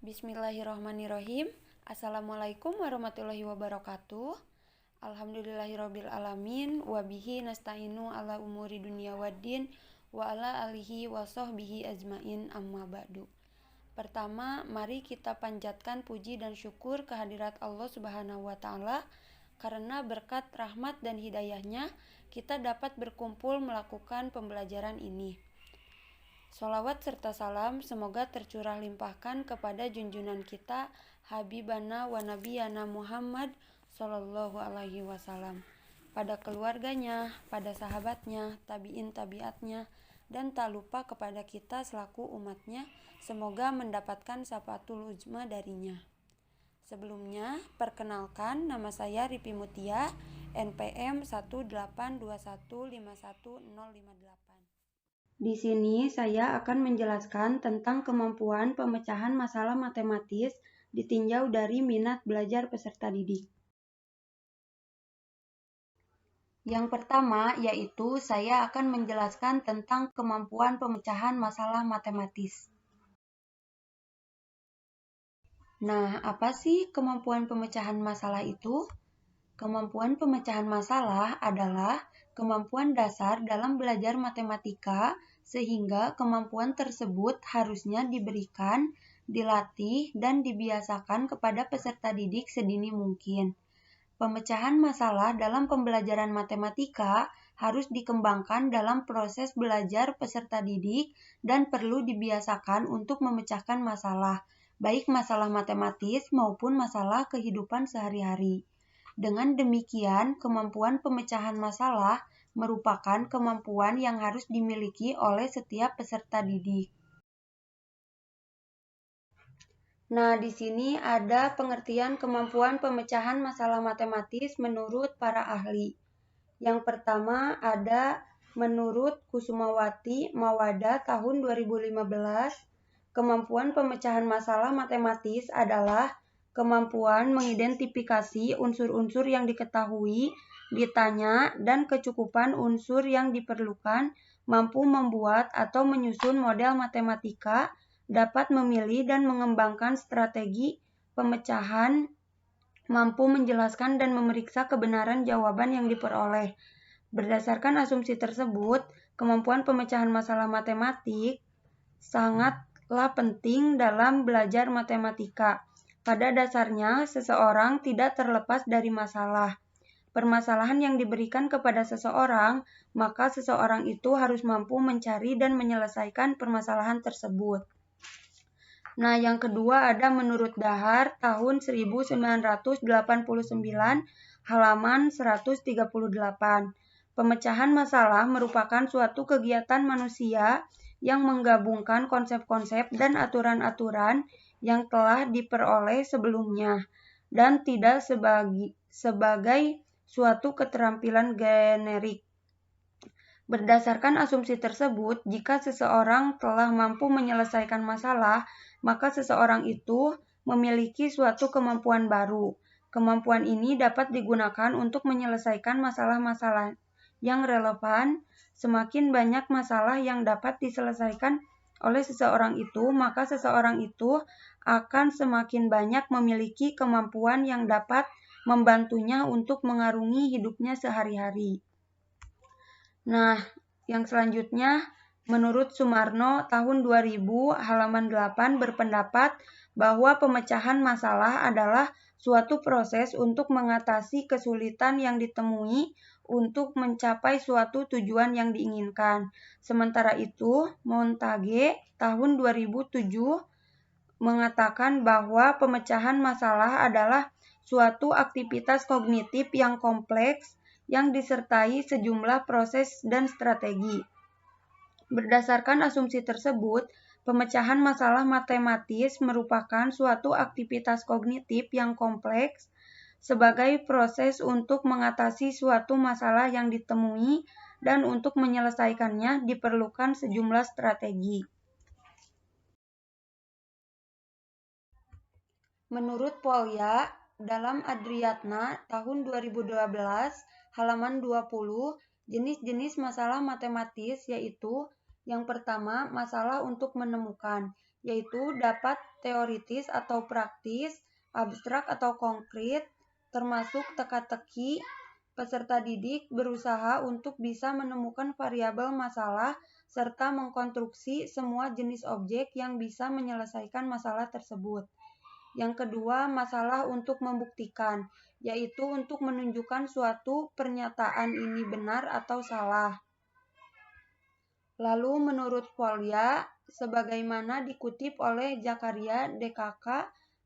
Bismillahirrahmanirrahim. Assalamualaikum warahmatullahi wabarakatuh. Alhamdulillahirabbil alamin wa bihi nasta'inu ala umuri dunya waddin wa ala alihi wa sahbihi ajmain amma ba'du. Pertama, mari kita panjatkan puji dan syukur kehadirat Allah Subhanahu wa taala karena berkat rahmat dan hidayahnya kita dapat berkumpul melakukan pembelajaran ini. Sholawat serta salam semoga tercurah limpahkan kepada junjungan kita Habibana wa Nabiyana Muhammad Sallallahu Alaihi Wasallam, pada keluarganya, pada sahabatnya, tabiin tabiatnya, dan tak lupa kepada kita selaku umatnya, semoga mendapatkan syafaatul uzma darinya. Sebelumnya, perkenalkan, nama saya Ripi Mutia, NPM 182151058. Di sini saya akan menjelaskan tentang kemampuan pemecahan masalah matematis ditinjau dari minat belajar peserta didik. Yang pertama yaitu saya akan menjelaskan tentang kemampuan pemecahan masalah matematis. Nah, apa sih kemampuan pemecahan masalah itu? Kemampuan pemecahan masalah adalah kemampuan dasar dalam belajar matematika, sehingga kemampuan tersebut harusnya diberikan, dilatih, dan dibiasakan kepada peserta didik sedini mungkin. Pemecahan masalah dalam pembelajaran matematika harus dikembangkan dalam proses belajar peserta didik dan perlu dibiasakan untuk memecahkan masalah, baik masalah matematis maupun masalah kehidupan sehari-hari. Dengan demikian, kemampuan pemecahan masalah merupakan kemampuan yang harus dimiliki oleh setiap peserta didik. Nah, di sini ada pengertian kemampuan pemecahan masalah matematis menurut para ahli. Yang pertama ada menurut Kusumawati Mawada tahun 2015, kemampuan pemecahan masalah matematis adalah kemampuan mengidentifikasi unsur-unsur yang diketahui, ditanya, dan kecukupan unsur yang diperlukan, mampu membuat atau menyusun model matematika, dapat memilih dan mengembangkan strategi pemecahan, mampu menjelaskan dan memeriksa kebenaran jawaban yang diperoleh. Berdasarkan asumsi tersebut, kemampuan pemecahan masalah matematik sangatlah penting dalam belajar matematika. Pada dasarnya, seseorang tidak terlepas dari masalah. Permasalahan yang diberikan kepada seseorang, maka seseorang itu harus mampu mencari dan menyelesaikan permasalahan tersebut. Nah, yang kedua ada menurut Dahar tahun 1989 halaman 138. Pemecahan masalah merupakan suatu kegiatan manusia yang menggabungkan konsep-konsep dan aturan-aturan yang telah diperoleh sebelumnya dan tidak sebagai suatu keterampilan generik. Berdasarkan asumsi tersebut, jika seseorang telah mampu menyelesaikan masalah, maka seseorang itu memiliki suatu kemampuan baru. Kemampuan ini dapat digunakan untuk menyelesaikan masalah-masalah yang relevan. Semakin banyak masalah yang dapat diselesaikan oleh seseorang itu, maka seseorang itu akan semakin banyak memiliki kemampuan yang dapat membantunya untuk mengarungi hidupnya sehari-hari. Nah, yang selanjutnya, menurut Sumarno tahun 2000 halaman 8 berpendapat bahwa pemecahan masalah adalah suatu proses untuk mengatasi kesulitan yang ditemui untuk mencapai suatu tujuan yang diinginkan. Sementara itu, Montague tahun 2007 mengatakan bahwa pemecahan masalah adalah suatu aktivitas kognitif yang kompleks yang disertai sejumlah proses dan strategi. Berdasarkan asumsi tersebut, pemecahan masalah matematis merupakan suatu aktivitas kognitif yang kompleks sebagai proses untuk mengatasi suatu masalah yang ditemui dan untuk menyelesaikannya diperlukan sejumlah strategi. Menurut Polya dalam Adriatna tahun 2012 halaman 20, jenis-jenis masalah matematis yaitu yang pertama masalah untuk menemukan, yaitu dapat teoritis atau praktis, abstrak atau konkret, termasuk teka-teki. Peserta didik berusaha untuk bisa menemukan variabel masalah serta mengkonstruksi semua jenis objek yang bisa menyelesaikan masalah tersebut. Yang kedua, masalah untuk membuktikan, yaitu untuk menunjukkan suatu pernyataan ini benar atau salah. Lalu menurut Polya, sebagaimana dikutip oleh Zakaria DKK,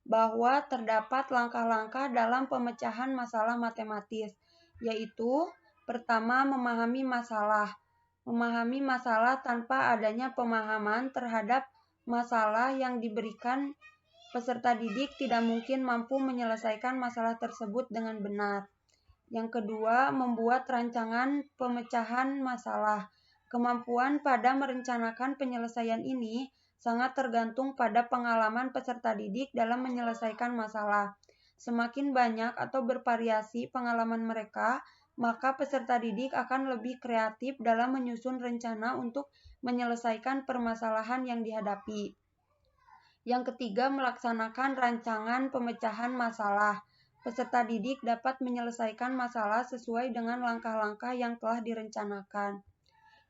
bahwa terdapat langkah-langkah dalam pemecahan masalah matematis, yaitu pertama, memahami masalah. Memahami masalah tanpa adanya pemahaman terhadap masalah yang diberikan, peserta didik tidak mungkin mampu menyelesaikan masalah tersebut dengan benar. Yang kedua, membuat rancangan pemecahan masalah. Kemampuan pada merencanakan penyelesaian ini sangat tergantung pada pengalaman peserta didik dalam menyelesaikan masalah. Semakin banyak atau bervariasi pengalaman mereka, maka peserta didik akan lebih kreatif dalam menyusun rencana untuk menyelesaikan permasalahan yang dihadapi. Yang ketiga, melaksanakan rancangan pemecahan masalah. Peserta didik dapat menyelesaikan masalah sesuai dengan langkah-langkah yang telah direncanakan.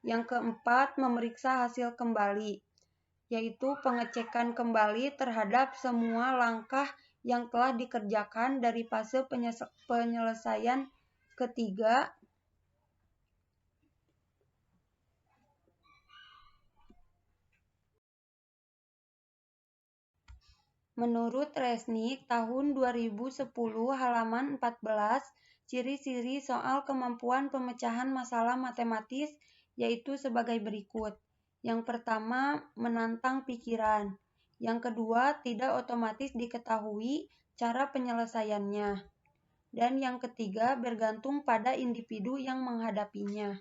Yang keempat, memeriksa hasil kembali, yaitu pengecekan kembali terhadap semua langkah yang telah dikerjakan dari fase penyelesaian ketiga. Menurut Resnik tahun 2010 halaman 14, ciri-ciri soal kemampuan pemecahan masalah matematis yaitu sebagai berikut. Yang pertama, menantang pikiran. Yang kedua, tidak otomatis diketahui cara penyelesaiannya. Dan yang ketiga, bergantung pada individu yang menghadapinya.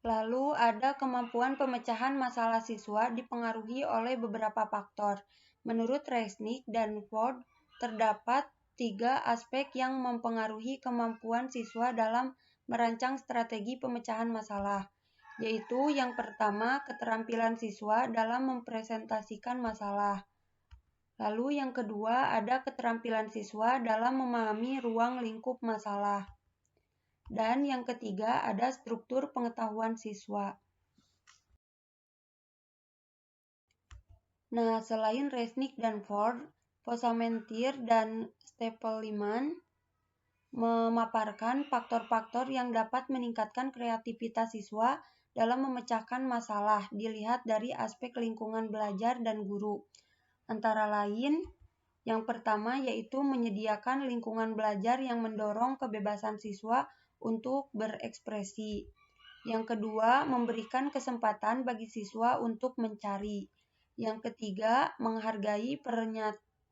Lalu ada kemampuan pemecahan masalah siswa dipengaruhi oleh beberapa faktor. Menurut Resnik dan Ford, terdapat 3 aspek yang mempengaruhi kemampuan siswa dalam merancang strategi pemecahan masalah, yaitu yang pertama, keterampilan siswa dalam mempresentasikan masalah. Lalu yang kedua, ada keterampilan siswa dalam memahami ruang lingkup masalah. Dan yang ketiga, ada struktur pengetahuan siswa. Nah, selain Resnik dan Ford, Posamentir dan Stapleman memaparkan faktor-faktor yang dapat meningkatkan kreativitas siswa dalam memecahkan masalah dilihat dari aspek lingkungan belajar dan guru. Antara lain, yang pertama yaitu menyediakan lingkungan belajar yang mendorong kebebasan siswa untuk berekspresi. Yang kedua, memberikan kesempatan bagi siswa untuk mencari. Yang ketiga, menghargai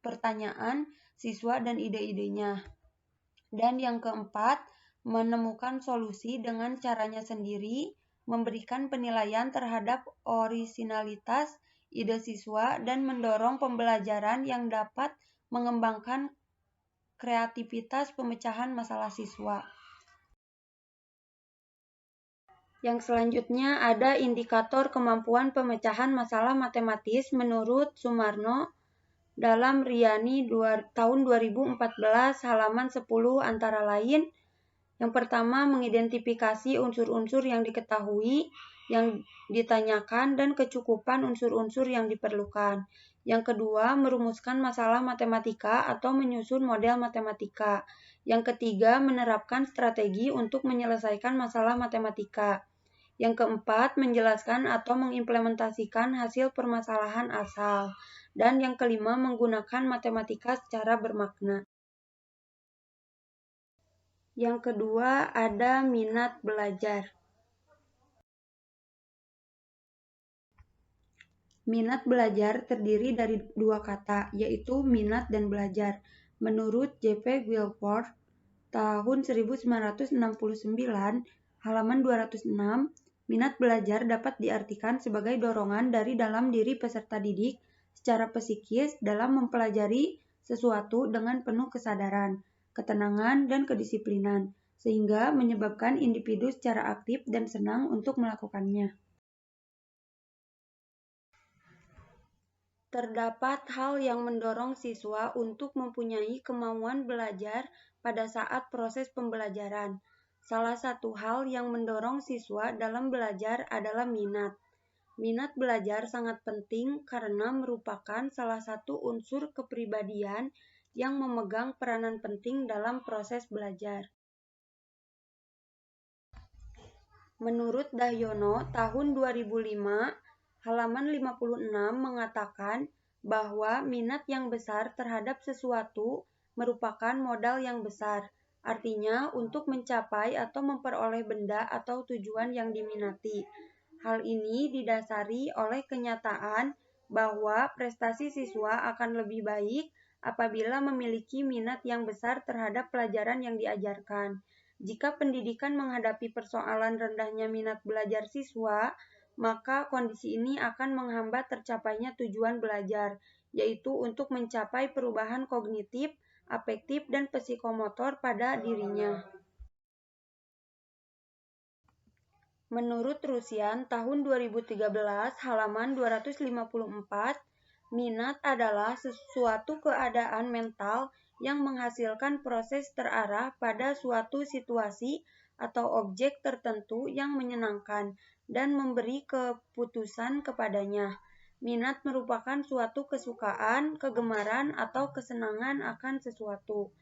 pertanyaan siswa dan ide-idenya. Dan yang keempat, menemukan solusi dengan caranya sendiri, memberikan penilaian terhadap orisinalitas ide siswa, dan mendorong pembelajaran yang dapat mengembangkan kreativitas pemecahan masalah siswa. Yang selanjutnya ada indikator kemampuan pemecahan masalah matematis menurut Sumarno dalam Riani tahun 2014 halaman 10 antara lain. Yang pertama, mengidentifikasi unsur-unsur yang diketahui, yang ditanyakan, dan kecukupan unsur-unsur yang diperlukan. Yang kedua, merumuskan masalah matematika atau menyusun model matematika. Yang ketiga, menerapkan strategi untuk menyelesaikan masalah matematika. Yang keempat, menjelaskan atau mengimplementasikan hasil permasalahan asal. Dan yang kelima, menggunakan matematika secara bermakna. Yang kedua, ada minat belajar. Minat belajar terdiri dari 2 kata, yaitu minat dan belajar. Menurut J.P. Guilford, tahun 1969, halaman 206, minat belajar dapat diartikan sebagai dorongan dari dalam diri peserta didik secara psikis dalam mempelajari sesuatu dengan penuh kesadaran, ketenangan, dan kedisiplinan, sehingga menyebabkan individu secara aktif dan senang untuk melakukannya. Terdapat hal yang mendorong siswa untuk mempunyai kemauan belajar pada saat proses pembelajaran. Salah satu hal yang mendorong siswa dalam belajar adalah minat. Minat belajar sangat penting karena merupakan salah satu unsur kepribadian yang memegang peranan penting dalam proses belajar. Menurut Dahyono, tahun 2005, halaman 56 mengatakan bahwa minat yang besar terhadap sesuatu merupakan modal yang besar. Artinya, untuk mencapai atau memperoleh benda atau tujuan yang diminati. Hal ini didasari oleh kenyataan bahwa prestasi siswa akan lebih baik apabila memiliki minat yang besar terhadap pelajaran yang diajarkan. Jika pendidikan menghadapi persoalan rendahnya minat belajar siswa, maka kondisi ini akan menghambat tercapainya tujuan belajar, yaitu untuk mencapai perubahan kognitif, afektif, dan psikomotor pada dirinya. Menurut Rusian, tahun 2013, halaman 254, minat adalah sesuatu keadaan mental yang menghasilkan proses terarah pada suatu situasi atau objek tertentu yang menyenangkan dan memberi keputusan kepadanya. Minat merupakan suatu kesukaan, kegemaran, atau kesenangan akan sesuatu.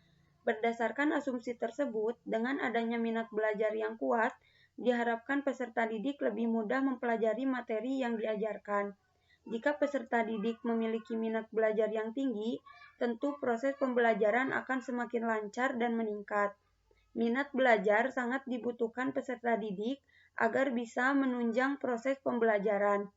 Berdasarkan asumsi tersebut, dengan adanya minat belajar yang kuat, diharapkan peserta didik lebih mudah mempelajari materi yang diajarkan. Jika peserta didik memiliki minat belajar yang tinggi, tentu proses pembelajaran akan semakin lancar dan meningkat. Minat belajar sangat dibutuhkan peserta didik agar bisa menunjang proses pembelajaran.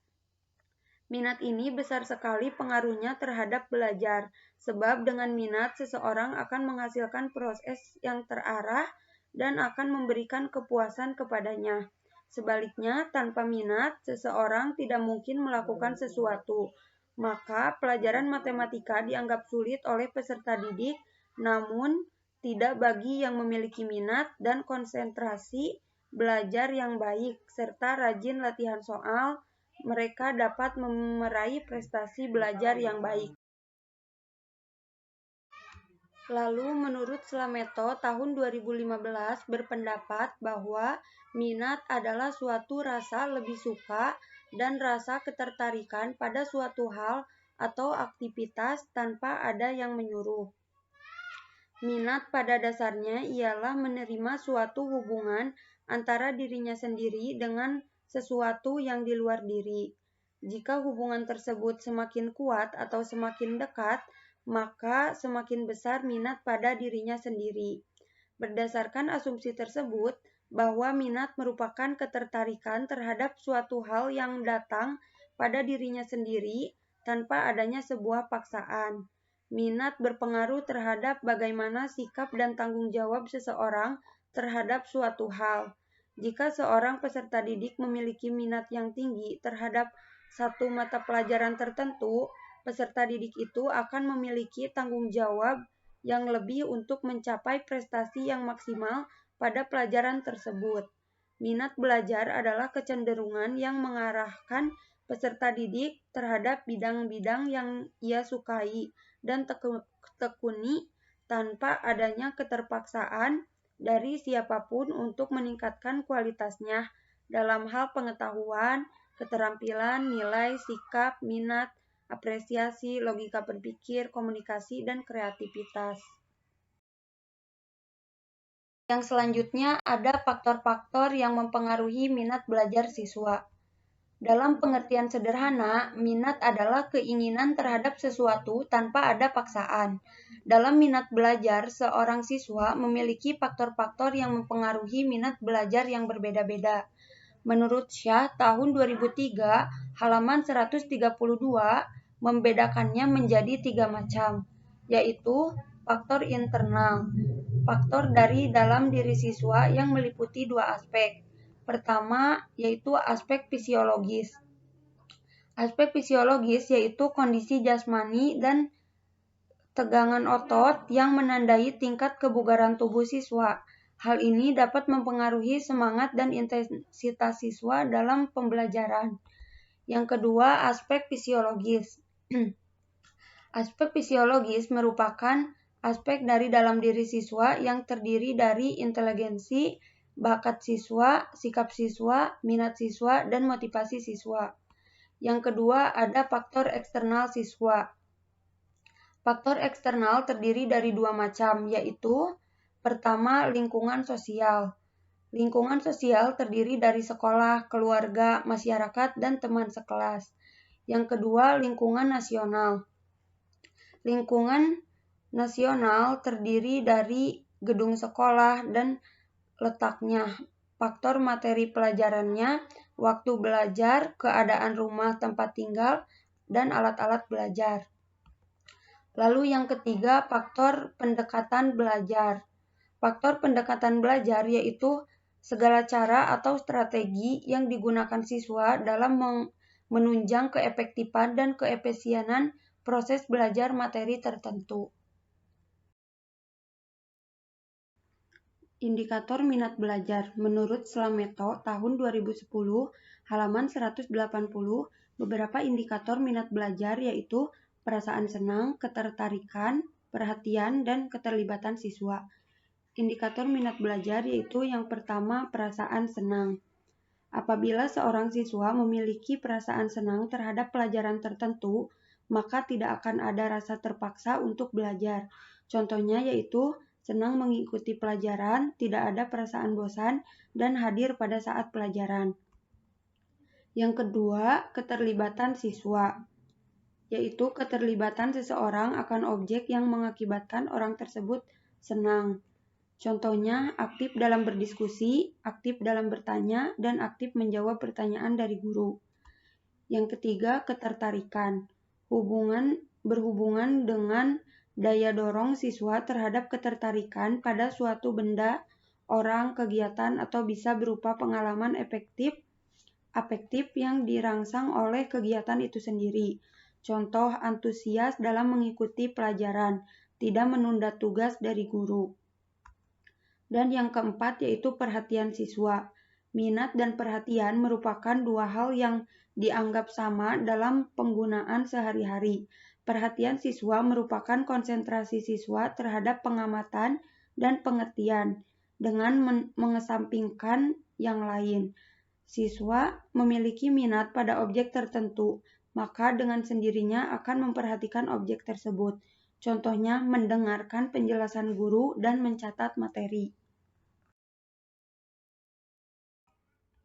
Minat ini besar sekali pengaruhnya terhadap belajar, sebab dengan minat seseorang akan menghasilkan proses yang terarah dan akan memberikan kepuasan kepadanya. Sebaliknya, tanpa minat, seseorang tidak mungkin melakukan sesuatu. Maka, pelajaran matematika dianggap sulit oleh peserta didik, namun tidak bagi yang memiliki minat dan konsentrasi belajar yang baik, serta rajin latihan soal, mereka dapat meraih prestasi belajar yang baik. Lalu, menurut Slameto, tahun 2015 berpendapat bahwa minat adalah suatu rasa lebih suka dan rasa ketertarikan pada suatu hal atau aktivitas tanpa ada yang menyuruh. Minat pada dasarnya ialah menerima suatu hubungan antara dirinya sendiri dengan sesuatu yang di luar diri. Jika hubungan tersebut semakin kuat atau semakin dekat, maka semakin besar minat pada dirinya sendiri. Berdasarkan asumsi tersebut, bahwa minat merupakan ketertarikan terhadap suatu hal yang datang pada dirinya sendiri tanpa adanya sebuah paksaan. Minat berpengaruh terhadap bagaimana sikap dan tanggung jawab seseorang terhadap suatu hal. Jika seorang peserta didik memiliki minat yang tinggi terhadap satu mata pelajaran tertentu, peserta didik itu akan memiliki tanggung jawab yang lebih untuk mencapai prestasi yang maksimal pada pelajaran tersebut. Minat belajar adalah kecenderungan yang mengarahkan peserta didik terhadap bidang-bidang yang ia sukai dan tekuni tanpa adanya keterpaksaan dari siapapun untuk meningkatkan kualitasnya dalam hal pengetahuan, keterampilan, nilai, sikap, minat, apresiasi, logika berpikir, komunikasi, dan kreativitas. Yang selanjutnya ada faktor-faktor yang mempengaruhi minat belajar siswa. Dalam pengertian sederhana, minat adalah keinginan terhadap sesuatu tanpa ada paksaan. Dalam minat belajar, seorang siswa memiliki faktor-faktor yang mempengaruhi minat belajar yang berbeda-beda. Menurut Syah, tahun 2003, halaman 132, membedakannya menjadi 3 macam, yaitu faktor internal, faktor dari dalam diri siswa yang meliputi 2 aspek. Pertama, yaitu aspek fisiologis. Aspek fisiologis yaitu kondisi jasmani dan tegangan otot yang menandai tingkat kebugaran tubuh siswa. Hal ini dapat mempengaruhi semangat dan intensitas siswa dalam pembelajaran. Yang kedua, aspek fisiologis. Aspek fisiologis merupakan aspek dari dalam diri siswa yang terdiri dari inteligensi, bakat siswa, sikap siswa, minat siswa, dan motivasi siswa. Yang kedua, ada faktor eksternal siswa. Faktor eksternal terdiri dari dua macam, yaitu pertama, lingkungan sosial. Lingkungan sosial terdiri dari sekolah, keluarga, masyarakat, dan teman sekelas. Yang kedua, lingkungan nasional. Lingkungan nasional terdiri dari gedung sekolah dan letaknya, faktor materi pelajarannya, waktu belajar, keadaan rumah tempat tinggal, dan alat-alat belajar. Lalu yang ketiga, faktor pendekatan belajar. Faktor pendekatan belajar yaitu segala cara atau strategi yang digunakan siswa dalam menunjang keefektifan dan keefisienan proses belajar materi tertentu. Indikator minat belajar menurut Slameto tahun 2010 halaman 180 beberapa indikator minat belajar yaitu perasaan senang, ketertarikan, perhatian, dan keterlibatan siswa. Indikator minat belajar yaitu yang pertama perasaan senang. Apabila seorang siswa memiliki perasaan senang terhadap pelajaran tertentu, maka tidak akan ada rasa terpaksa untuk belajar. Contohnya yaitu senang mengikuti pelajaran, tidak ada perasaan bosan, dan hadir pada saat pelajaran. Yang kedua, keterlibatan siswa, yaitu keterlibatan seseorang akan objek yang mengakibatkan orang tersebut senang. Contohnya, aktif dalam berdiskusi, aktif dalam bertanya, dan aktif menjawab pertanyaan dari guru. Yang ketiga, ketertarikan. Berhubungan dengan daya dorong siswa terhadap ketertarikan pada suatu benda, orang, kegiatan, atau bisa berupa pengalaman afektif yang dirangsang oleh kegiatan itu sendiri. Contoh, antusias dalam mengikuti pelajaran, tidak menunda tugas dari guru. Dan yang keempat yaitu perhatian siswa. Minat dan perhatian merupakan dua hal yang dianggap sama dalam penggunaan sehari-hari. Perhatian siswa merupakan konsentrasi siswa terhadap pengamatan dan pengertian dengan mengesampingkan yang lain. Siswa memiliki minat pada objek tertentu, maka dengan sendirinya akan memperhatikan objek tersebut. Contohnya mendengarkan penjelasan guru dan mencatat materi.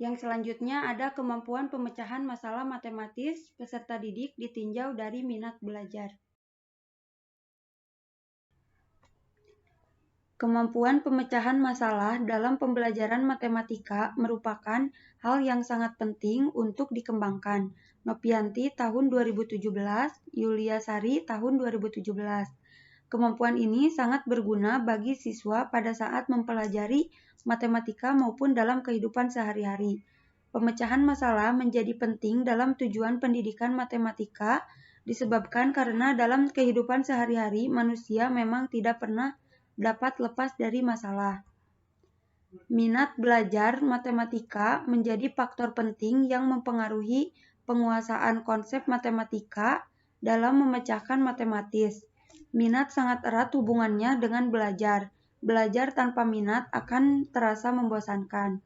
Yang selanjutnya ada kemampuan pemecahan masalah matematis peserta didik ditinjau dari minat belajar. Kemampuan pemecahan masalah dalam pembelajaran matematika merupakan hal yang sangat penting untuk dikembangkan. Nopianti tahun 2017, Yulia Sari tahun 2017. Kemampuan ini sangat berguna bagi siswa pada saat mempelajari matematika maupun dalam kehidupan sehari-hari. Pemecahan masalah menjadi penting dalam tujuan pendidikan matematika disebabkan karena dalam kehidupan sehari-hari manusia memang tidak pernah dapat lepas dari masalah. Minat belajar matematika menjadi faktor penting yang mempengaruhi penguasaan konsep matematika dalam memecahkan matematis. Minat sangat erat hubungannya dengan belajar. Belajar tanpa minat akan terasa membosankan.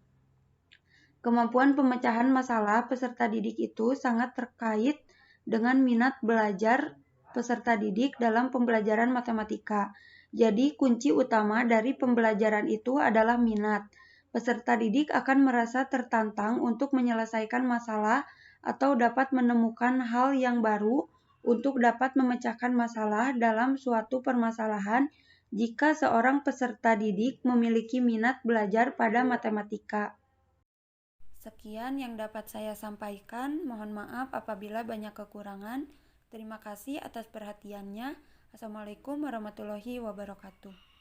Kemampuan pemecahan masalah peserta didik itu sangat terkait dengan minat belajar peserta didik dalam pembelajaran matematika. Jadi, kunci utama dari pembelajaran itu adalah minat. Peserta didik akan merasa tertantang untuk menyelesaikan masalah atau dapat menemukan hal yang baru untuk dapat memecahkan masalah dalam suatu permasalahan jika seorang peserta didik memiliki minat belajar pada matematika. Sekian yang dapat saya sampaikan. Mohon maaf apabila banyak kekurangan. Terima kasih atas perhatiannya. Assalamualaikum warahmatullahi wabarakatuh.